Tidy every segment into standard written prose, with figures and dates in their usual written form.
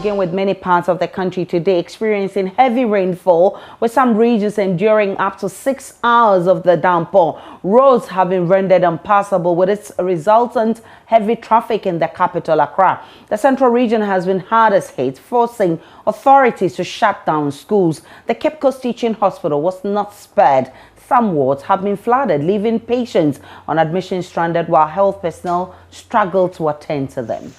begin with many parts of the country today experiencing heavy rainfall, with some regions enduring up to 6 hours of the downpour. Roads have been rendered impassable with its resultant heavy traffic in the capital, Accra. The central region has been hardest hit, forcing authorities to shut down schools. The Cape Coast Teaching Hospital was not spared. Some wards have been flooded, leaving patients on admission stranded while health personnel struggle to attend to them.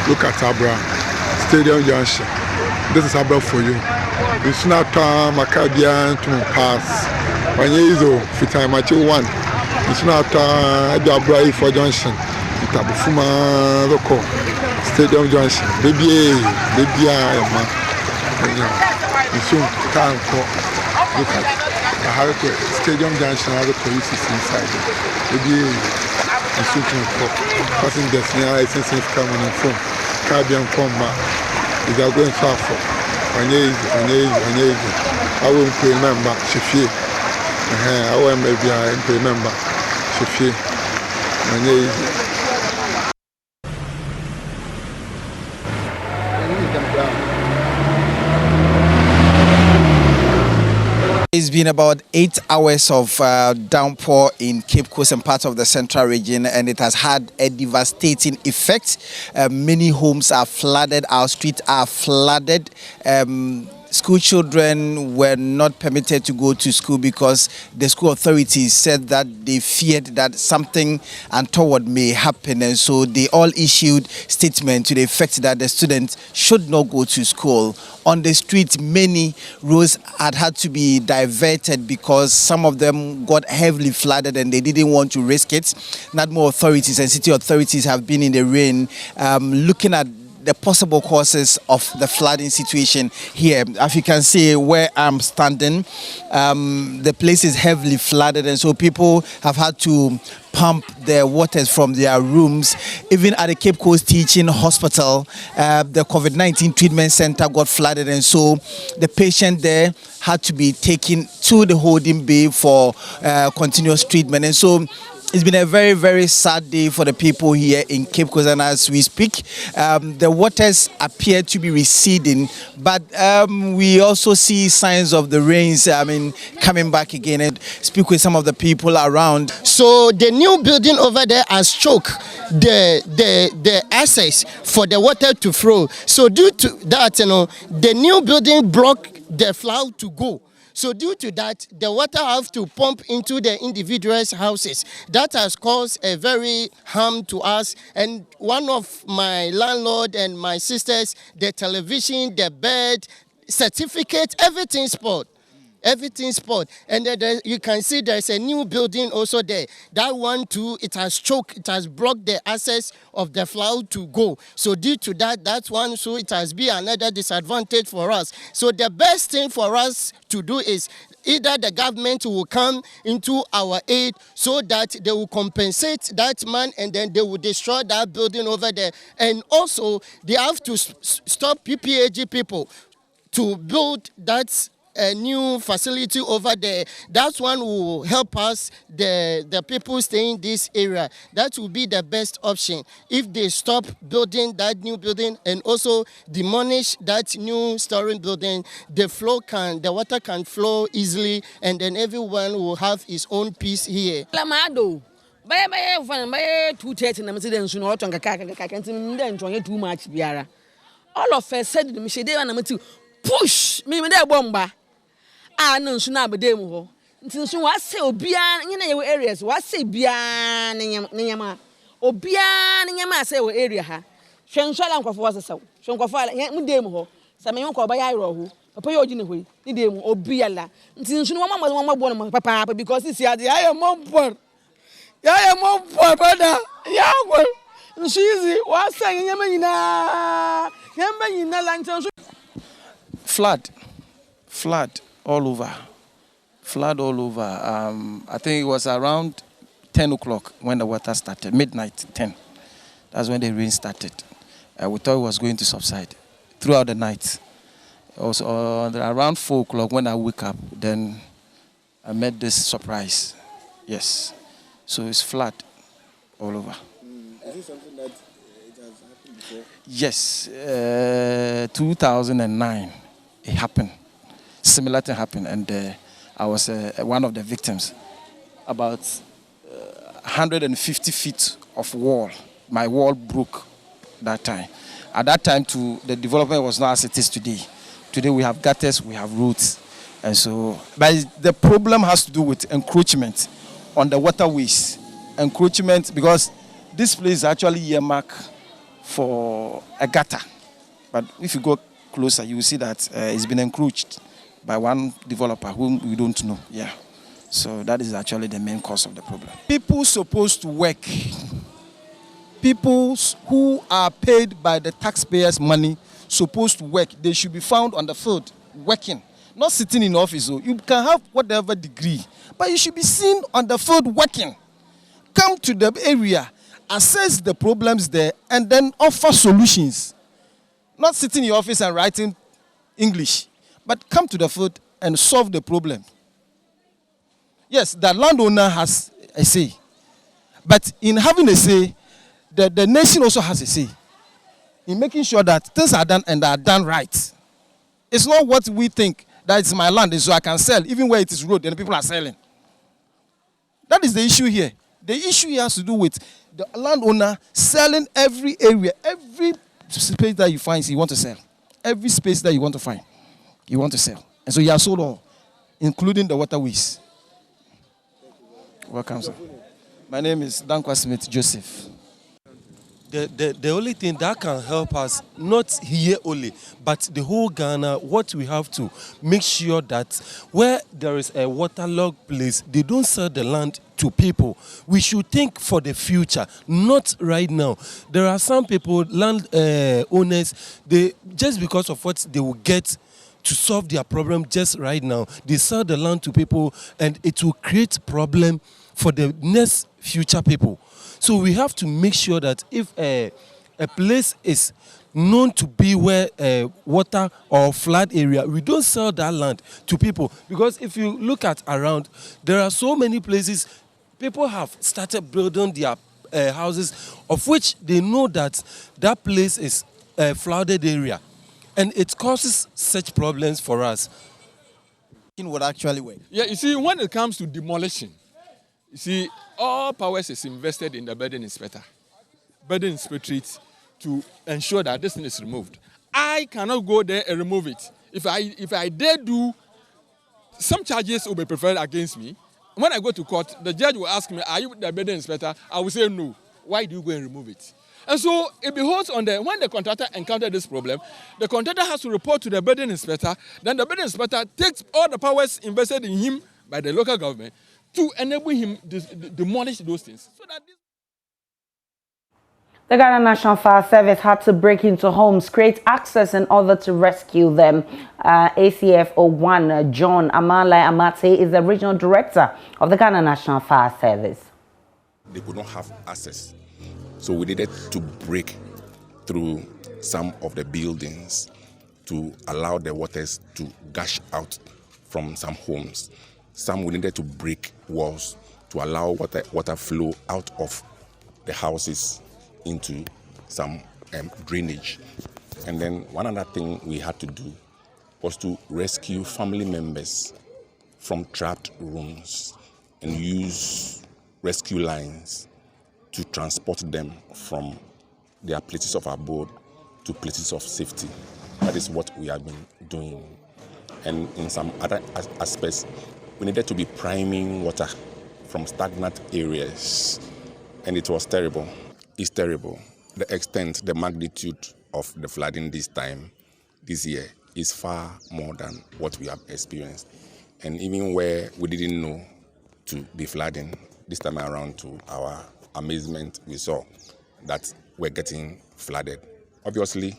Look at Abra Stadium Junction. This is Abra for you. It's not Maccabian to pass. When you go, time at 1. It's not Abra for Junction. It's Abufuma local Stadium Junction. Baby, you soon can't look at Stadium Junction. Other police is inside. Baby. And shooting for passing the license coming in from Caribbean Comma is going to suffer. I won't remember Shifie. I will maybe I remember Shifie. It's been about 8 hours of downpour in Cape Coast and part of the central region, and it has had a devastating effect. Many homes are flooded, our streets are flooded. School children were not permitted to go to school because the school authorities said that they feared that something untoward may happen, and so they all issued statements to the effect that the students should not go to school. On the streets, many roads had to be diverted because some of them got heavily flooded and they didn't want to risk it. NADMO authorities and city authorities have been in the rain looking at the possible causes of the flooding situation here. As you can see where I'm standing, the place is heavily flooded, and so people have had to pump their waters from their rooms. Even at the Cape Coast Teaching Hospital, the COVID-19 treatment center got flooded, and so the patient there had to be taken to the holding bay for continuous treatment. And so it's been a very, very sad day for the people here in Cape Coast, and as we speak, the waters appear to be receding, but we also see signs of the rains, coming back again, and speak with some of the people around. So the new building over there has choked the access for the water to flow. So due to that, the new building blocked the flow to go. So due to that, the water have to pump into the individuals' houses. That has caused a very harm to us. And one of my landlord and my sisters, the television, the bed, certificate, everything spoiled. Everything spoiled. And then you can see there's a new building also there. That one too, it has choked, it has blocked the access of the flow to go. So due to that one, so it has been another disadvantage for us. So the best thing for us to do is either the government will come into our aid so that they will compensate that man, and then they will destroy that building over there. And also they have to stop PPAG people to build that a new facility over there. That one will help us, the people staying in this area. That will be the best option. If they stop building that new building and also demolish that new storing building, the water can flow easily, and then everyone will have his own peace here. All of us said push me there bomba. No suna bedemu ho nti so wa se obia nyina ye areas wa se bia nyama obia nyama se we area ha hwenhwala nkofo wasesaw hwenkofo ala mu demu ho sa me nko ba ya iro ho papa ye ogine hoi ni demu obia la nti so no mama no papa because this ya ya mompor brother ya go nso easy wa se nyama nyina la nti Flood all over. I think it was around 10 o'clock when the water started, midnight, 10. That's when the rain started. We thought it was going to subside throughout the night. Also, around 4 o'clock when I wake up, then I met this surprise. Yes. So it's flood all over. Is it something that it has happened before? Yes. 2009, it happened. Similar thing happened, and I was one of the victims. About 150 feet of wall. My wall broke that time. At that time, too, the development was not as it is today. Today we have gutters, we have roads. And so, but the problem has to do with encroachment on the waterways. Encroachment, because this place is actually earmarked for a gutter. But if you go closer, you will see that it's been encroached by one developer whom we don't know. Yeah. So that is actually the main cause of the problem. People supposed to work. People who are paid by the taxpayers' money supposed to work. They should be found on the field working, not sitting in office. So you can have whatever degree, but you should be seen on the field working. Come to the area, assess the problems there, and then offer solutions. Not sitting in your office and writing English, but come to the field and solve the problem. Yes, the landowner has a say, but in having a say, the nation also has a say in making sure that things are done and are done right. It's not what we think, that it's my land, so I can sell, even where it is road and people are selling. That is the issue here. The issue here has to do with the landowner selling every area, every space that you find, you want to sell. Every space that you want to find, you want to sell. And so you have sold all, including the waterways. Welcome, sir. My name is Dankwa Smith Joseph. The only thing that can help us, not here only, but the whole Ghana, what we have to make sure that where there is a waterlogged place, they don't sell the land to people. We should think for the future, not right now. There are some people, land owners, they just because of what they will get to solve their problem just right now, they sell the land to people, and it will create problem for the next future people. So we have to make sure that if a place is known to be where water or flood area, we don't sell that land to people. Because if you look at around, there are so many places people have started building their houses, of which they know that that place is a flooded area. And it causes such problems for us. It would actually work. Yeah, you see, when it comes to demolition, you see, all powers is invested in the building inspector. Building inspectorate to ensure that this thing is removed. I cannot go there and remove it. If I dare do, some charges will be preferred against me. When I go to court, the judge will ask me, are you the building inspector? I will say no. Why do you go and remove it? And so it beholds on when the contractor encountered this problem, the contractor has to report to the building inspector. Then the building inspector takes all the powers invested in him by the local government to enable him to demolish those things. So that The Ghana National Fire Service had to break into homes, create access in order to rescue them. ACF01 John Amalai Amate is the regional director of the Ghana National Fire Service. They could not have access. So we needed to break through some of the buildings to allow the waters to gush out from some homes. Some we needed to break walls to allow water flow out of the houses into some drainage. And then one other thing we had to do was to rescue family members from trapped rooms and use rescue lines to transport them from their places of abode to places of safety. That is what we have been doing. And in some other aspects, we needed to be priming water from stagnant areas. And it was terrible. It's terrible. The extent, the magnitude of the flooding this year, is far more than what we have experienced. And even where we didn't know to be flooding, this time around, to our amazement, we saw that we're getting flooded. Obviously,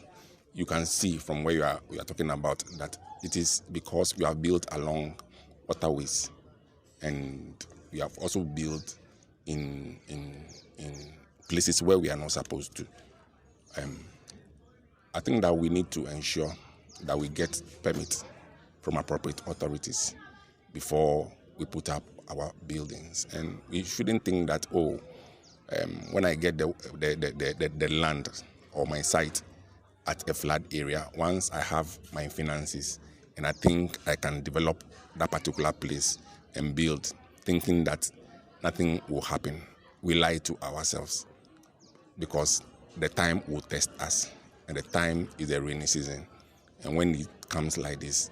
you can see from where we are talking about that it is because we have built along waterways, and we have also built in places where we are not supposed to. I think that we need to ensure that we get permits from appropriate authorities before we put up our buildings, and we shouldn't think that when I get the land or my site at a flood area, once I have my finances and I think I can develop that particular place and build, thinking that nothing will happen, we lie to ourselves, because the time will test us, and the time is the rainy season, and when it comes like this,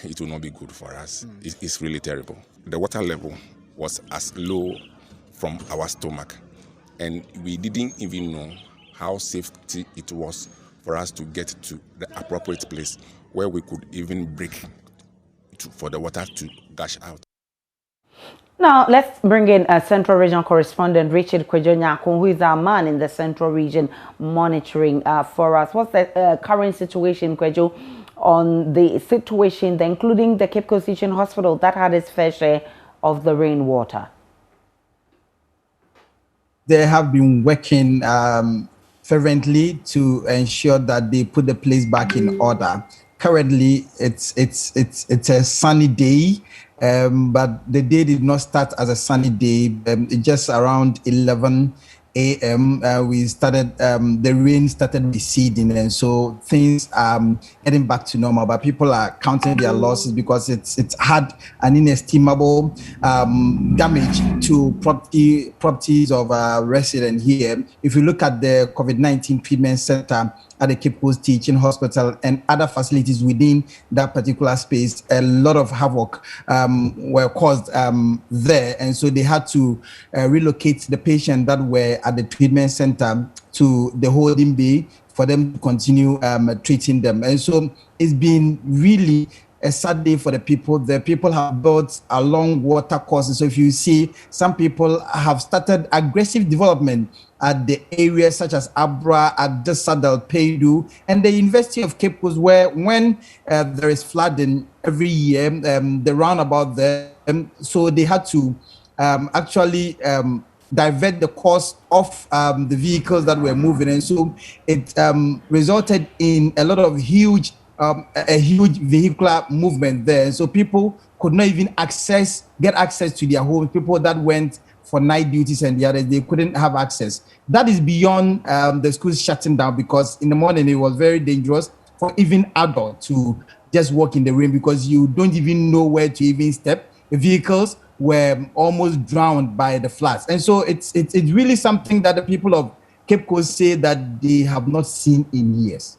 it will not be good for us. It's really terrible. The water level was as low from our stomach, and we didn't even know how safety it was for us to get to the appropriate place where we could even break for the water to gush out. Now, let's bring in a Central Region correspondent, Richard Kwejonyako, who is our man in the Central Region monitoring for us. What's the current situation, Kwejo, on the situation, including the Cape Coast Teaching Hospital that had its fair share of the rainwater? They have been working fervently to ensure that they put the place back in order. Currently, it's a sunny day, but the day did not start as a sunny day. Just around 11 a.m. We started, the rain started receding, and so things are getting back to normal. But people are counting their losses because it's had an inestimable damage to properties of residents here. If you look at the COVID-19 treatment center at the Cape Coast Teaching Hospital and other facilities within that particular space, a lot of havoc were caused there, and so they had to relocate the patients that were at the treatment center to the holding bay for them to continue treating them. And so it's been really a sad day for the people. The people have built along water courses. So if you see, some people have started aggressive development at the areas such as Abra, at the Saddle, Paidu, and the University of Cape Coast, where when there is flooding every year, the roundabout there, so they had to actually divert the course of the vehicles that were moving, and so it resulted in a lot of huge vehicular movement there. So people could not even get access to their homes. People that went for night duties and the others, they couldn't have access. That is beyond the schools shutting down, because in the morning it was very dangerous for even adults to just walk in the rain because you don't even know where to even step. The vehicles were almost drowned by the floods. And so it's really something that the people of Cape Coast say that they have not seen in years.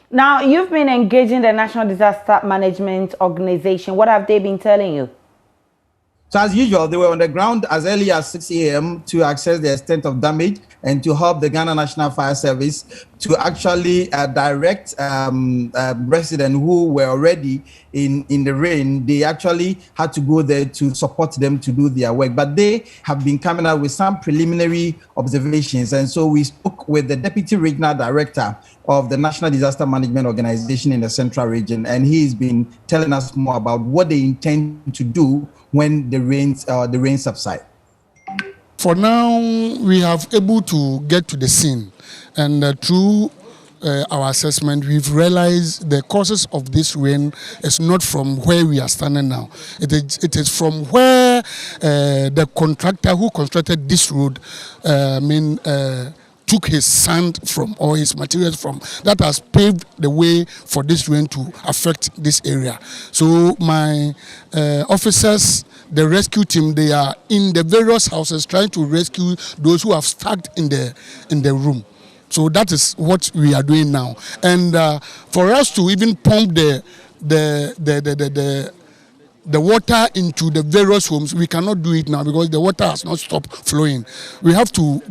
Now, you've been engaging the National Disaster Management Organization. What have they been telling you? So as usual, they were on the ground as early as 6 a.m. to assess the extent of damage and to help the Ghana National Fire Service to actually direct residents who were already in the rain. They actually had to go there to support them to do their work. But they have been coming out with some preliminary observations. And so we spoke with the Deputy Regional Director of the National Disaster Management Organization in the Central Region, and he's been telling us more about what they intend to do when the rain subside. For now, we have able to get to the scene, and through our assessment, we've realized the causes of this rain is not from where we are standing now. It is from where the contractor who constructed this road, took his sand from, or his materials from, that has paved the way for this rain to affect this area. So my officers, the rescue team, they are in the various houses trying to rescue those who have stuck in the room. So that is what we are doing now. And for us to even pump the water into the various homes, we cannot do it now because the water has not stopped flowing. We have to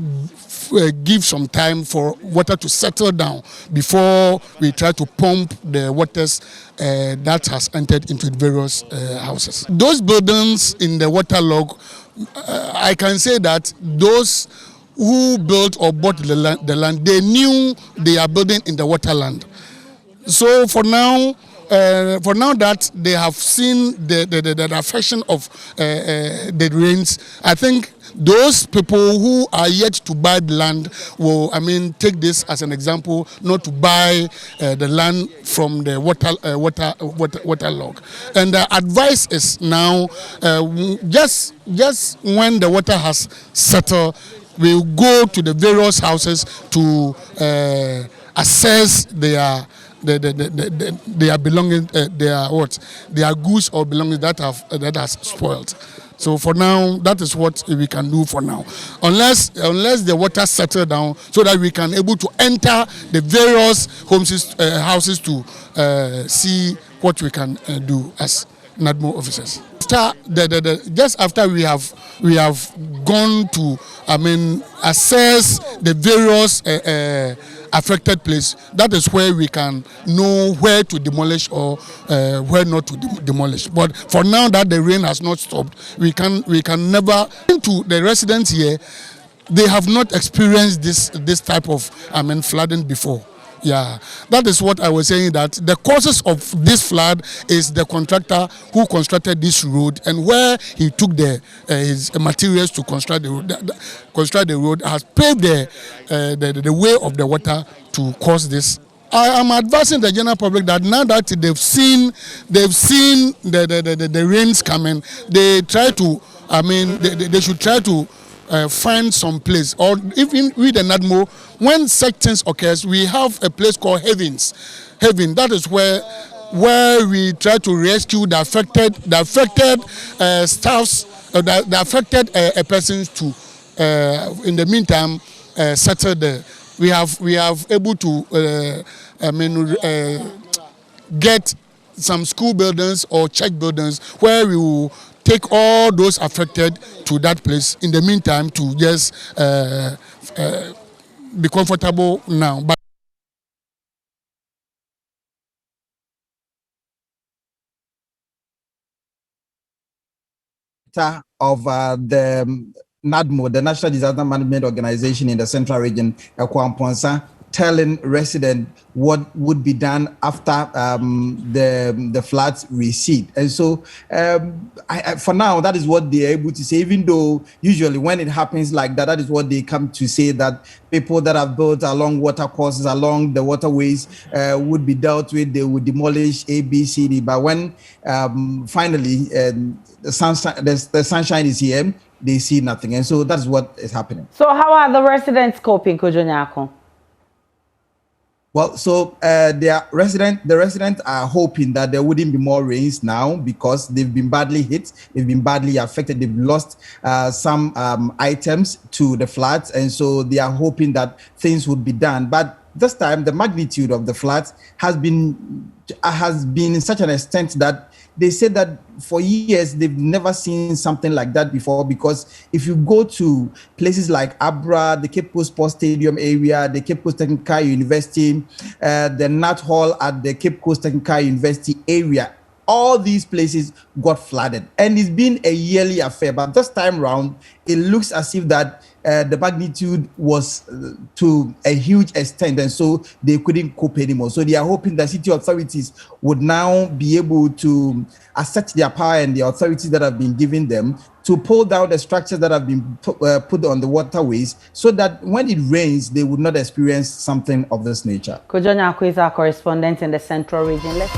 give some time for water to settle down before we try to pump the waters that has entered into the various houses. Those buildings in the waterlog, I can say that those who built or bought the land, they knew they are building in the waterland. So for now, for now that they have seen the affection of the rains, I think those people who are yet to buy the land will, take this as an example, not to buy the land from the waterlog. And the advice is now, just when the water has settled, we'll go to the various houses to assess their belongings, their goods or belongings that has spoiled. So for now, that is what we can do for now, unless the water settle down, so that we can able to enter the various houses to see what we can do as NADMO officers. Just after we have gone to assess the various affected place, that is where we can know where to demolish or where not to demolish. But for now that the rain has not stopped, we can never. To the residents here, they have not experienced this type of flooding before. Yeah, that is what I was saying, that the causes of this flood is the contractor who constructed this road, and where he took his materials to construct the road has paved the way of the water to cause this. I am advising the general public that now that they've seen the rains coming, they try to they should try to find some place, or even with the NADMO, when such things occurs, we have a place called Heaven. That is where we try to rescue the affected staffs, the affected persons to, in the meantime, settle the. We have able to get some school buildings or church buildings where we will take all those affected to that place. In the meantime, to just be comfortable now. But of the NADMO, the National Disaster Management Organization in the Central Region, Kwamponsa, telling residents what would be done after the floods recede. And so for now, that is what they are able to say, even though usually when it happens like that, that is what they come to say, that people that have built along water courses, along the waterways would be dealt with, they would demolish A, B, C, D. But when finally the sunshine is here, they see nothing. And so that's what is happening. So how are the residents coping, Kujonyako? Well, so the residents are hoping that there wouldn't be more rains now, because they've been badly hit, they've been badly affected, they've lost some items to the floods, and so they are hoping that things would be done. But this time, the magnitude of the floods has been in such an extent that they said that for years they've never seen something like that before, because if you go to places like Abra, the Cape Coast Sports Stadium area, the Cape Coast Technical University, the Nat Hall at the Cape Coast Technical University area, all these places got flooded, and it's been a yearly affair. But this time round, it looks as if that the magnitude was to a huge extent, and so they couldn't cope anymore. So they are hoping that city authorities would now be able to assert their power and the authorities that have been given them to pull down the structures that have been put on the waterways, so that when it rains, they would not experience something of this nature. Kujonyako is our correspondent in the Central Region. Let's